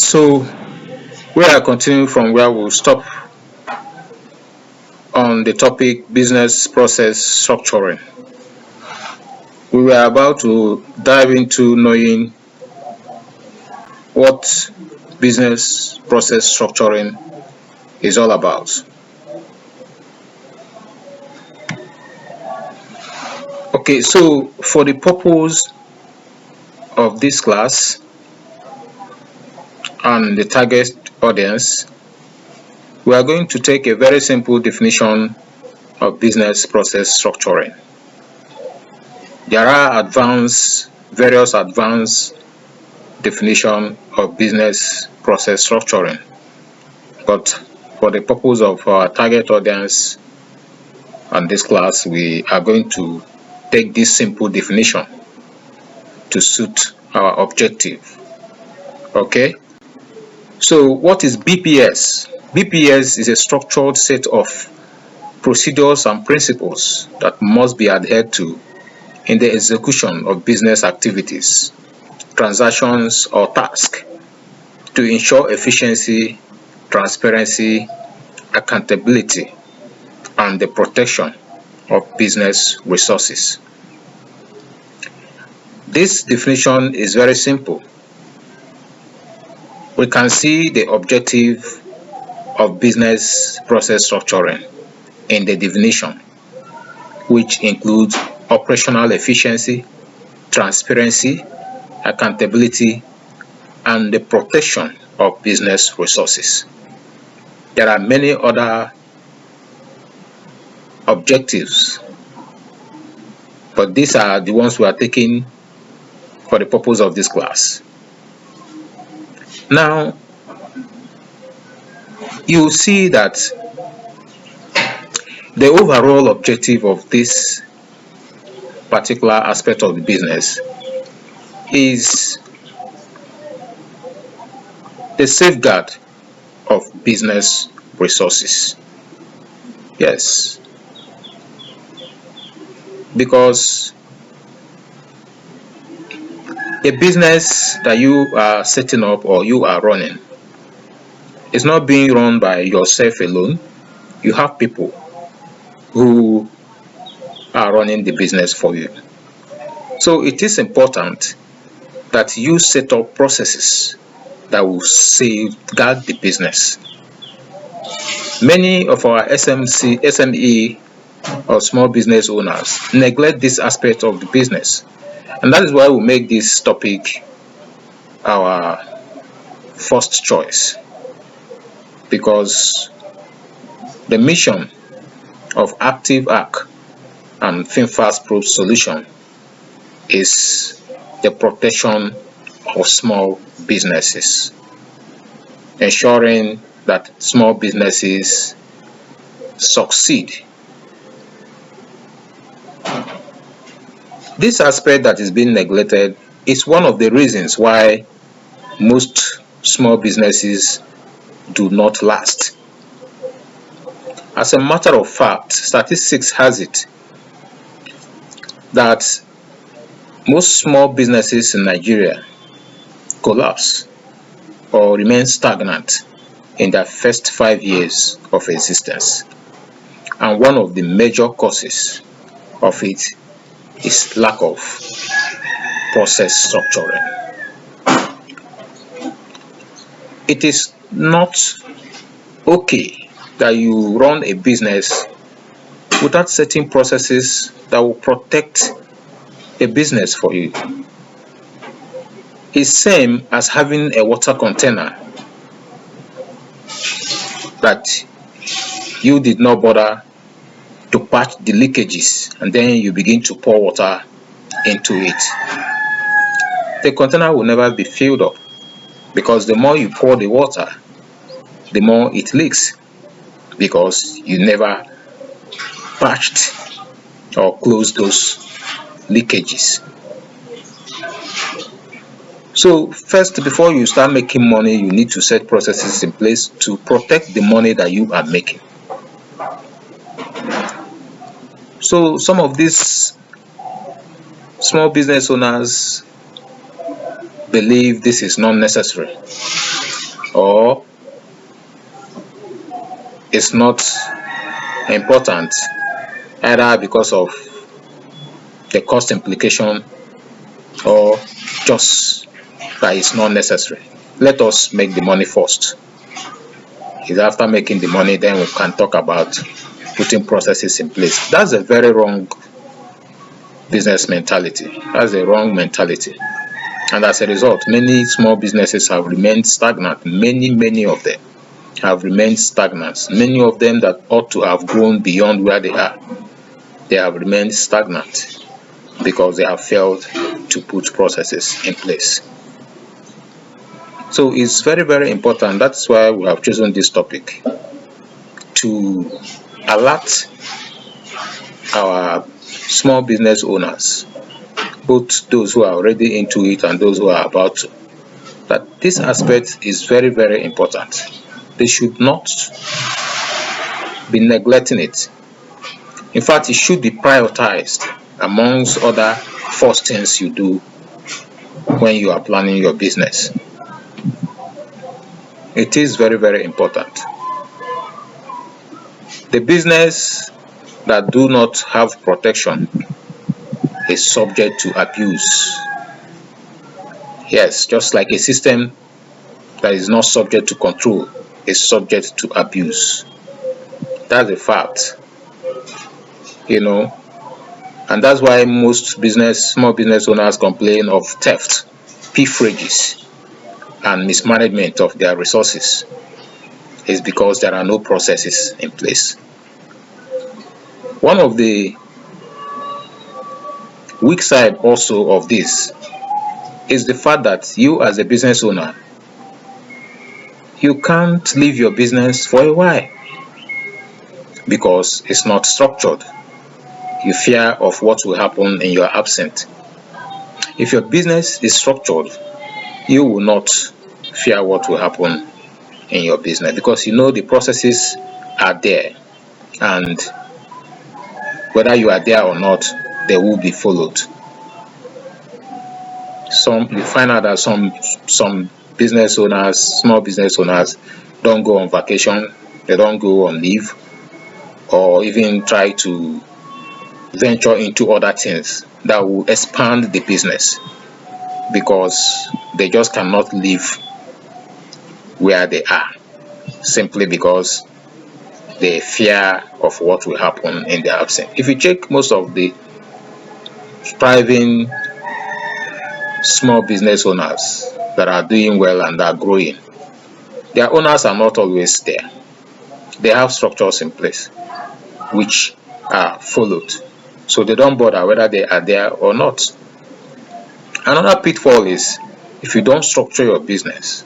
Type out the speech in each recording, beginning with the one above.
So we are continuing from where we stop on the topic business process structuring. We were about to dive into knowing what business process structuring is all about. Okay, so for the purpose of this class and the target audience, we are going to take a very simple definition of business process structuring. There are various advanced definition of business process structuring, but for the purpose of our target audience and this class, we are going to take this simple definition to suit our objective. Okay, so what is BPS? BPS is a structured set of procedures and principles that must be adhered to in the execution of business activities, transactions, or tasks to ensure efficiency, transparency, accountability, and the protection of business resources. This definition is very simple. We can see the objective of business process structuring in the definition, which includes operational efficiency, transparency, accountability, and the protection of business resources. There are many other objectives, but these are the ones we are taking for the purpose of this class. Now, you see that the overall objective of this particular aspect of the business is the safeguard of business resources. Yes, because a business that you are setting up or you are running is not being run by yourself alone. You have people who are running the business for you. So it is important that you set up processes that will safeguard the business. Many of our SME or small business owners neglect this aspect of the business, and that is why we make this topic our first choice, because the mission of Active Arc and FinFast Pro solution is the protection of small businesses, ensuring that small businesses succeed. This aspect that is being neglected is one of the reasons why most small businesses do not last. As a matter of fact, statistics has it that most small businesses in Nigeria collapse or remain stagnant in their first 5 years of existence. And one of the major causes of it is lack of process structuring. It is not okay that you run a business without setting processes that will protect a business for you. It's same as having a water container that you did not bother to patch the leakages, and then you begin to pour water into it. The container will never be filled up, because the more you pour the water, the more it leaks, because you never patched or closed those leakages. So first, before you start making money, you need to set processes in place to protect the money that you are making. So some of these small business owners believe this is not necessary. or is not important, either because of the cost implication or just that it's not necessary. Let us make the money first. It's after making the money then we can talk about putting processes in place. That's a very wrong business mentality. That's a wrong mentality. And as a result, many small businesses have remained stagnant. Many of them have remained stagnant. Many of them that ought to have grown beyond where they are, they have remained stagnant because they have failed to put processes in place. So it's very important. That's why we have chosen this topic, to alert our small business owners, both those who are already into it and those who are about to, that this aspect is very important. They should not be neglecting it. In fact, it should be prioritized amongst other first things you do when you are planning your business. It is very important. The business that do not have protection is subject to abuse. Yes, just like a system that is not subject to control is subject to abuse. That's a fact. And that's why most small business owners complain of theft, pilferages, and mismanagement of their resources. Is because there are no processes in place. One of the weak side also of this is the fact that you as a business owner, you can't leave your business for a while because it's not structured. You fear of what will happen in your absence. If your business is structured, you will not fear what will happen in your business because you know the processes are there, and whether you are there or not, they will be followed. You find out that some business owners, small business owners, don't go on vacation, they don't go on leave, or even try to venture into other things that will expand the business because they just cannot live where they are, simply because they fear of what will happen in their absence. If you check most of the thriving small business owners that are doing well and are growing, their owners are not always there. They have structures in place which are followed, so they don't bother whether they are there or not. Another pitfall is if you don't structure your business,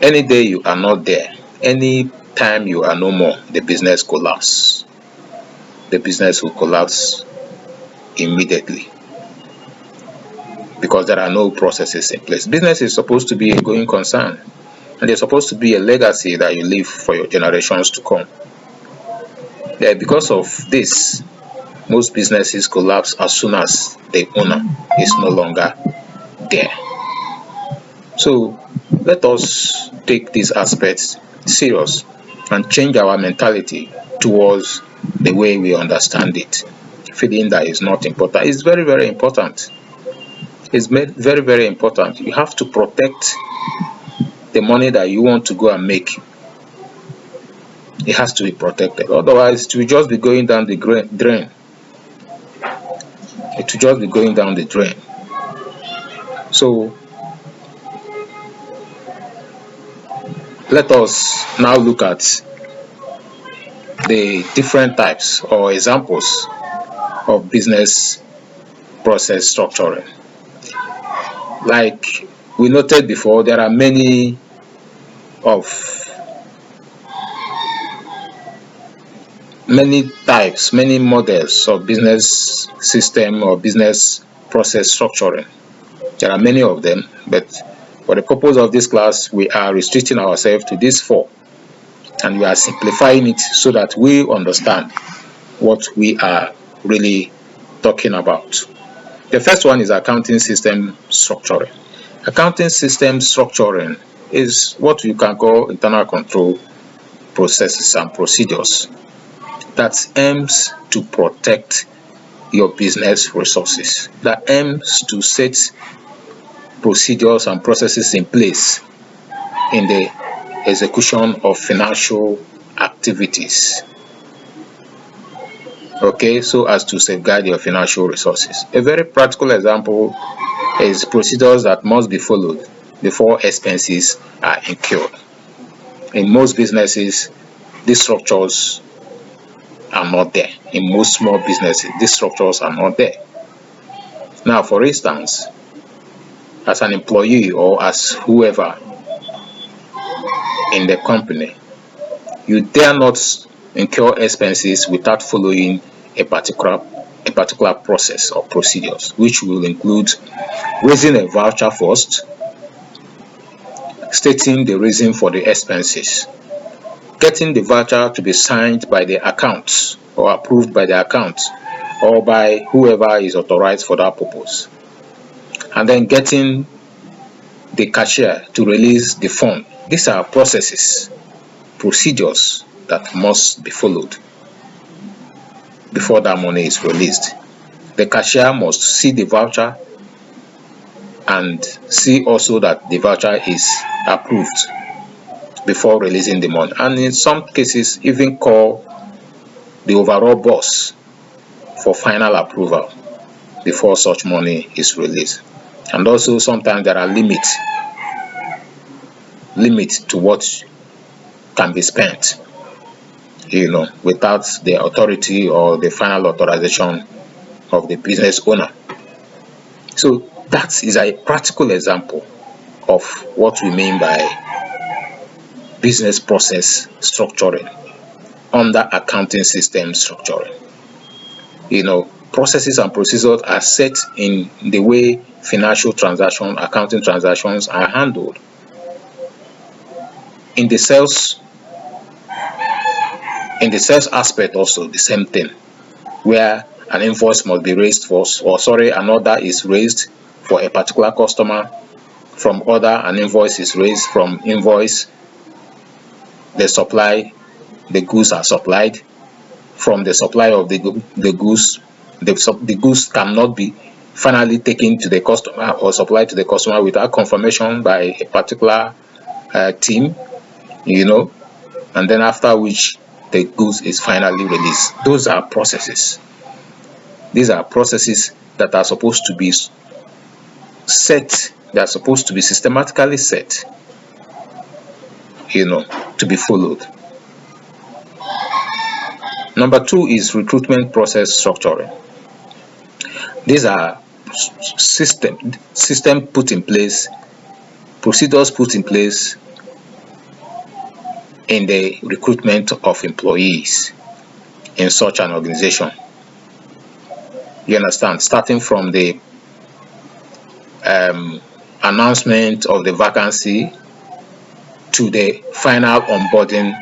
any day you are not there, any time you are no more, the business collapse. The business will collapse immediately because there are no processes in place. Business is supposed to be a going concern, and it's supposed to be a legacy that you leave for your generations to come. Because of this, most businesses collapse as soon as the owner is no longer there. So let us take these aspects serious and change our mentality towards the way we understand it. Feeling that is not important. It's very important. It's very important. You have to protect the money that you want to go and make. It has to be protected. Otherwise, it will just be going down the drain. It will just be going down the drain. So let us now look at the different types or examples of business process structuring. Like we noted before, there are many types, many models of business system or business process structuring. There are many of them, but for the purpose of this class, we are restricting ourselves to these 4, and we are simplifying it so that we understand what we are really talking about. The first one is accounting system structuring. Accounting system structuring is what you can call internal control processes and procedures that aims to protect your business resources, that aims to set procedures and processes in place in the execution of financial activities, okay, so as to safeguard your financial resources. A very practical example is procedures that must be followed before expenses are incurred. In most businesses, these structures are not there. In most small businesses, these structures are not there. Now, for instance, as an employee or as whoever in the company, you dare not incur expenses without following a particular process or procedures, which will include raising a voucher first, stating the reason for the expenses, getting the voucher to be signed by the account or approved by the account or by whoever is authorized for that purpose, and then getting the cashier to release the fund. These are processes, procedures that must be followed before that money is released. The cashier must see the voucher and see also that the voucher is approved before releasing the money, and in some cases even call the overall boss for final approval before such money is released. And also sometimes there are limits to what can be spent, without the authority or the final authorization of the business owner. So that is a practical example of what we mean by business process structuring under accounting system structuring. Processes and procedures are set in the way financial transactions, accounting transactions are handled. In the sales aspect also the same thing, where an invoice must be raised an order is raised for a particular customer. From order, an invoice is raised. From invoice, the goods are supplied. From the supply of the goods, the goods cannot be finally taken to the customer or supplied to the customer without confirmation by a particular team, and then after which the goods is finally released. Those are processes. These are processes that are supposed to be set, they are supposed to be systematically set, to be followed. Number 2 is recruitment process structuring. These are system put in place, procedures put in place in the recruitment of employees in such an organization. You understand? Starting from the announcement of the vacancy to the final onboarding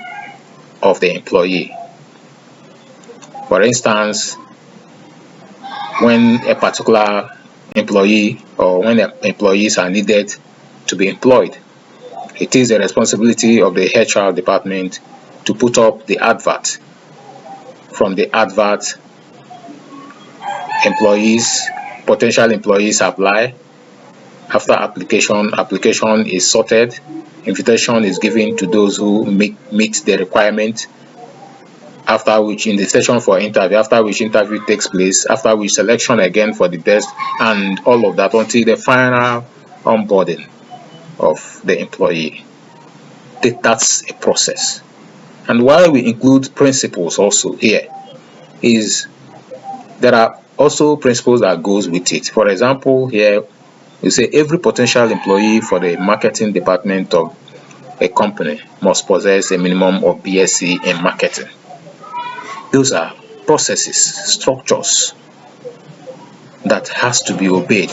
of the employee. For instance, when a particular employee or when employees are needed to be employed, it is the responsibility of the HR department to put up the advert. From the advert, potential employees apply. After application is sorted, invitation is given to those who meet the requirement, after which invitation for interview, after which interview takes place, after which selection again for the best, and all of that until the final onboarding of the employee. That's a process. And why we include principles also here is there are also principles that goes with it. For example, here we say every potential employee for the marketing department of a company must possess a minimum of BSc in marketing. Those are processes, structures that has to be obeyed.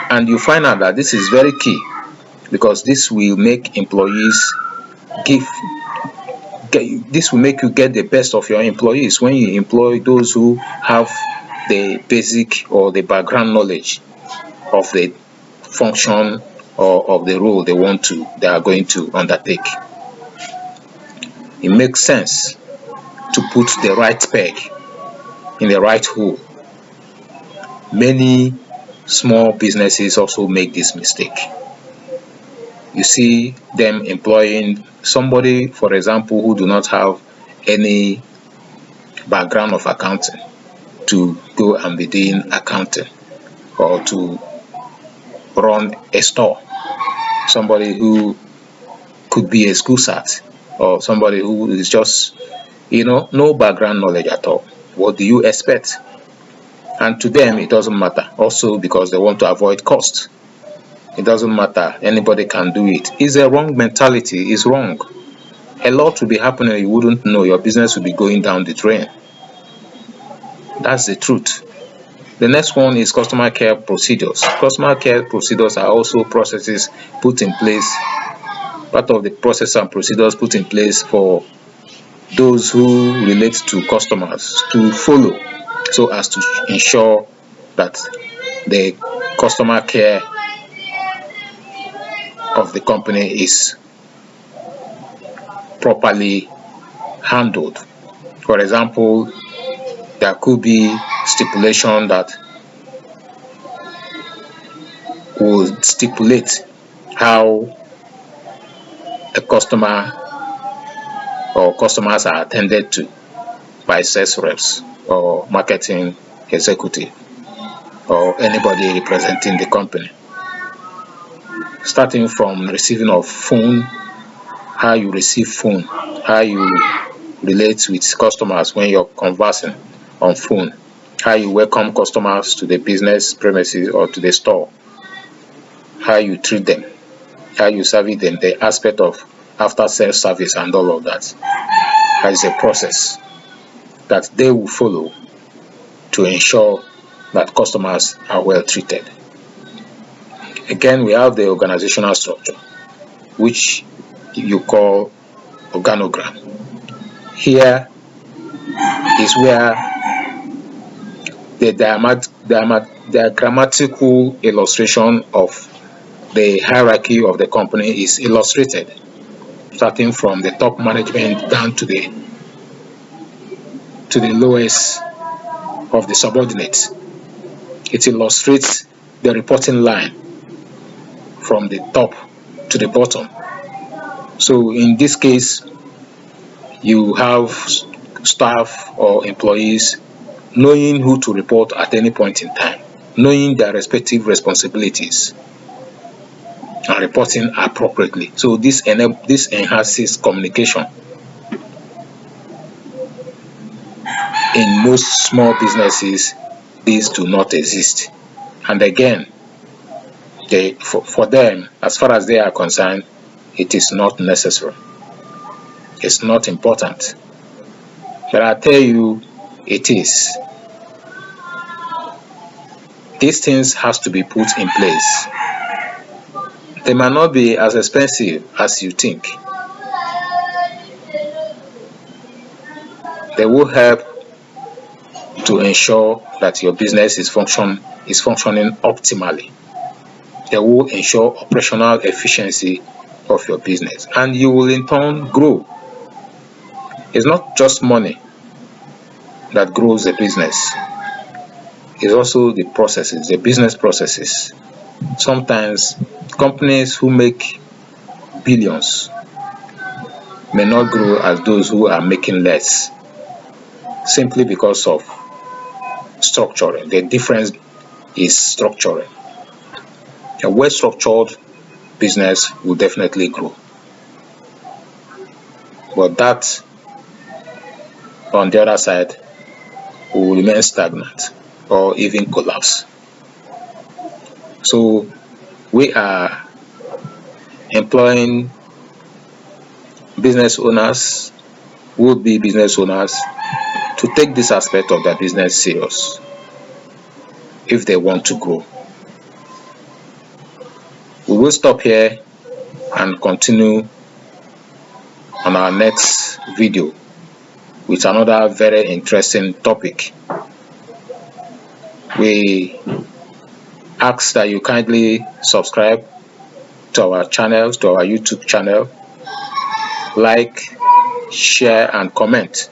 And you find out that this is very key, because this will make employees this will make you get the best of your employees when you employ those who have the basic or the background knowledge of the function or of the role they are going to undertake. It makes sense to put the right peg in the right hole. Many small businesses also make this mistake. You see them employing somebody, for example, who do not have any background of accounting to go and be doing accounting, or to run a store. Somebody who could be a school sat, or somebody who is just, no background knowledge at all. What do you expect? And to them, it doesn't matter. Also, because they want to avoid cost. It doesn't matter. Anybody can do it. It's a wrong mentality. It's wrong. A lot will be happening. You wouldn't know. Your business will be going down the drain. That's the truth. The next one is customer care procedures. Customer care procedures are also processes put in place, part of the process and procedures put in place for those who relate to customers to follow, so as to ensure that the customer care of the company is properly handled. For example, there could be stipulation that will stipulate how a customer or customers are attended to by sales reps or marketing executive or anybody representing the company. Starting from receiving of phone, how you receive phone, how you relate with customers when you're conversing on phone, how you welcome customers to the business premises or to the store, how you treat them, how you service them, the aspect of after sales service and all of that. That is a process that they will follow to ensure that customers are well treated. Again, we have the organizational structure, which you call organogram. Here is where the diagrammatical illustration of the hierarchy of the company is illustrated, starting from the top management down to the lowest of the subordinates. It illustrates the reporting line from the top to the bottom. So in this case, you have staff or employees knowing who to report at any point in time, knowing their respective responsibilities, and reporting appropriately. So this enhances communication. In most small businesses, these do not exist. And again, for them, as far as they are concerned, it is not necessary. It's not important. But I tell you, it is. These things has to be put in place. They might not be as expensive as you think. They will help to ensure that your business is functioning optimally. They will ensure operational efficiency of your business, and you will in turn grow. It's not just money that grows a business. It's also the processes, the business processes. Sometimes companies who make billions may not grow as those who are making less, simply because of structuring. The difference is structuring. A well-structured business will definitely grow, but that, on the other side, will remain stagnant or even collapse. So we are employing business owners, would-be business owners, to take this aspect of their business serious if they want to grow. We will stop here and continue on our next video with another very interesting topic. We ask that you kindly subscribe, to our channels, to our YouTube channel. Like, share and comment.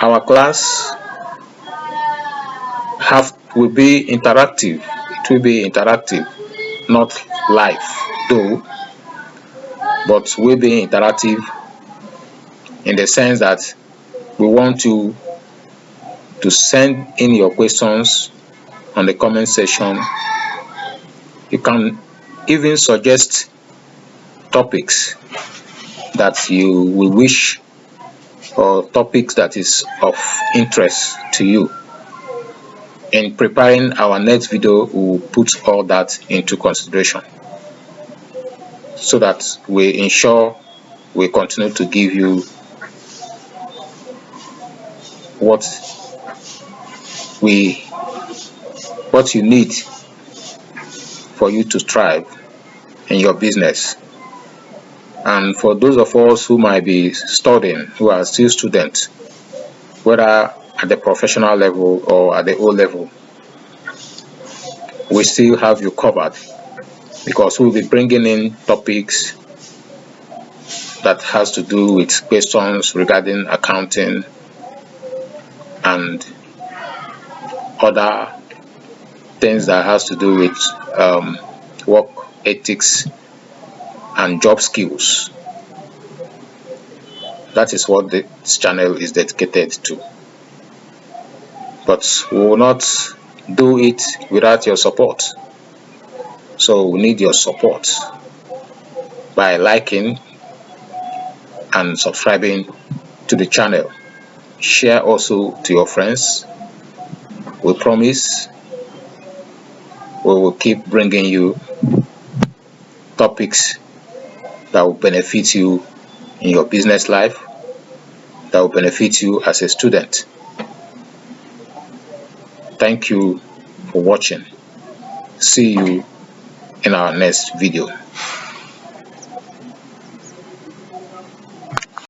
Our class will be interactive. It will be interactive, not live though, but will be interactive in the sense that we want you to send in your questions on the comment section. You can even suggest topics that you will wish, or topics that is of interest to you. In preparing our next video, we will put all that into consideration so that we ensure we continue to give you what you need for you to thrive in your business. And for those of us who might be studying, who are still students, whether at the professional level or at the O level, we still have you covered, because we'll be bringing in topics that has to do with questions regarding accounting and other things that has to do with work ethics and job skills. That is what this channel is dedicated to. But we will not do it without your support. So we need your support by liking and subscribing to the channel. Share also to your friends. We promise we will keep bringing you topics that will benefit you in your business life, that will benefit you as a student. Thank you for watching. See you in our next video.